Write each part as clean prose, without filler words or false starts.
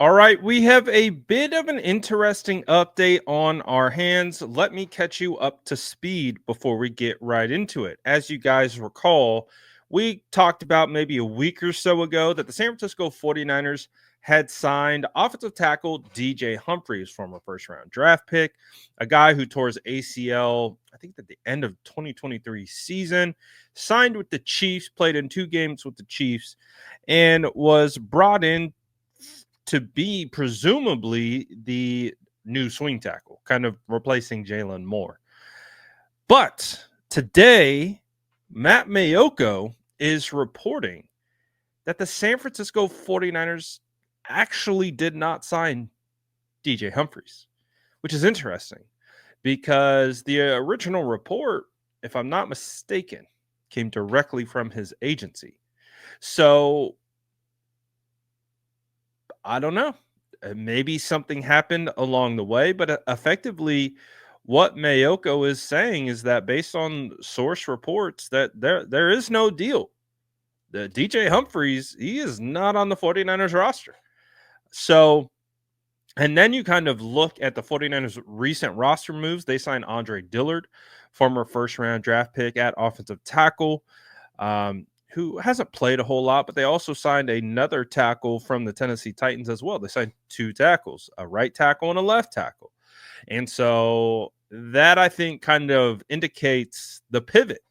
All right, we have a bit of an interesting update on our hands. Let me catch you up to speed before we get right into it. As you guys recall, we talked about maybe a week or so ago that the San Francisco 49ers had signed offensive tackle DJ Humphries, former first round draft pick, a guy who tore his ACL, I think at the end of 2023 season, signed with the Chiefs, played in 2 games with the Chiefs, and was brought in to be presumably the new swing tackle, kind of replacing Jalen Moore. But today, Matt Mayoko is reporting that the San Francisco 49ers actually did not sign DJ Humphries, which is interesting because the original report, if I'm not mistaken, came directly from his agency. So I don't know. Maybe something happened along the way, but effectively, what Mayoko is saying is that based on source reports, that there is no deal. The DJ Humphries, he is not on the 49ers roster. So, and then you kind of look at the 49ers recent roster moves. They signed Andre Dillard, former first round draft pick at offensive tackle. Who hasn't played a whole lot, but they also signed another tackle from the Tennessee Titans as well. They signed 2 tackles, a right tackle and a left tackle. And so that I think kind of indicates the pivot.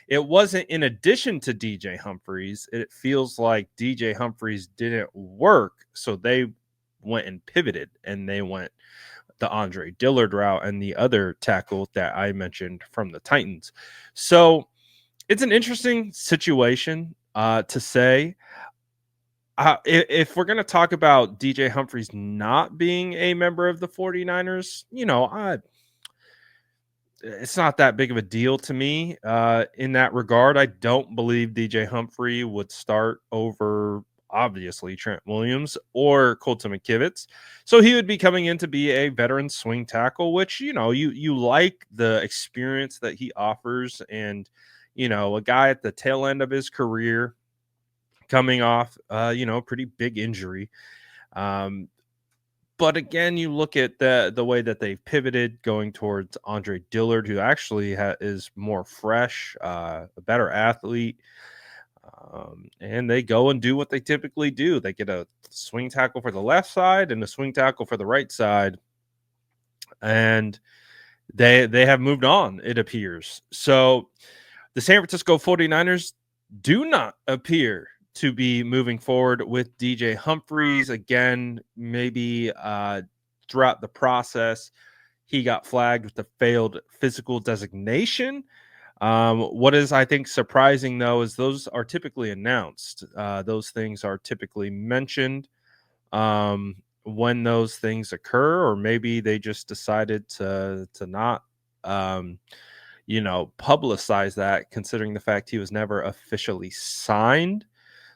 It wasn't in addition to DJ Humphries. It feels like DJ Humphries didn't work. So they went and pivoted and they went the Andre Dillard route and the other tackle that I mentioned from the Titans. So it's an interesting situation to say. If we're going to talk about DJ Humphries not being a member of the 49ers, it's not that big of a deal to me in that regard. I don't believe DJ Humphrey would start over, obviously, Trent Williams or Colton McKivitz. So he would be coming in to be a veteran swing tackle, which, you like the experience that he offers. And, a guy at the tail end of his career coming off, pretty big injury. But again, you look at the way that they've pivoted going towards Andre Dillard, who actually is more fresh, a better athlete. And they go and do what they typically do. They get a swing tackle for the left side and a swing tackle for the right side. And they have moved on, it appears. So the San Francisco 49ers do not appear to be moving forward with DJ Humphries. Again, maybe throughout the process, he got flagged with the failed physical designation. What is, I think, surprising, though, is those are typically announced. Those things are typically mentioned when those things occur, or maybe they just decided to not publicize that, considering the fact he was never officially signed.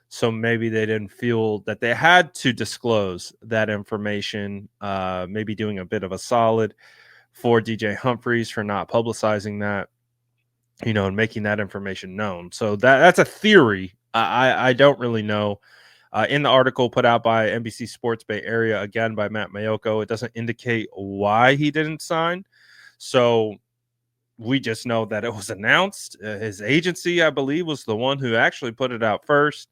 So maybe they didn't feel that they had to disclose that information, maybe doing a bit of a solid for DJ Humphries for not publicizing that, and making that information known. So that's a theory. I don't really know. In the article put out by NBC Sports Bay Area, again by Matt Mayoko, it doesn't indicate why he didn't sign. So we just know that it was announced. His agency, I believe, was the one who actually put it out first.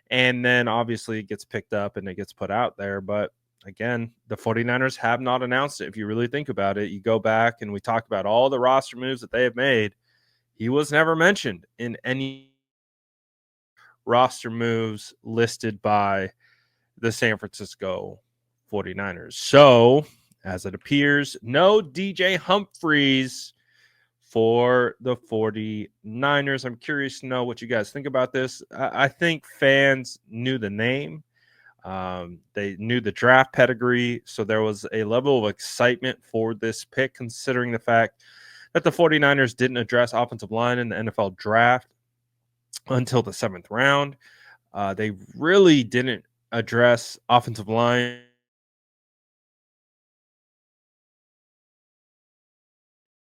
And then obviously it gets picked up and it gets put out there. But again, the 49ers have not announced it. If you really think about it, you go back and we talk about all the roster moves that they have made. He was never mentioned in any roster moves listed by the San Francisco 49ers. So, as it appears, no DJ Humphries for the 49ers. I'm curious to know what you guys think about this. I think fans knew the name. They knew the draft pedigree. So there was a level of excitement for this pick, considering the fact that the 49ers didn't address offensive line in the NFL draft until the 7th round. They really didn't address offensive line.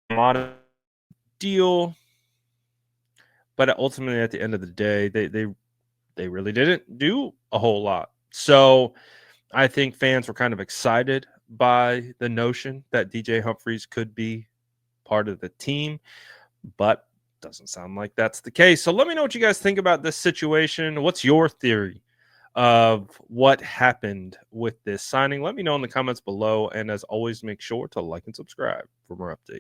A lot of deal, but ultimately at the end of the day, they really didn't do a whole lot. So I think fans were kind of excited by the notion that DJ Humphries could be part of the team, but doesn't sound like that's the case. So let me know what you guys think about this situation. What's your theory of what happened with this signing? Let me know in the comments below. And as always, make sure to like and subscribe for more updates.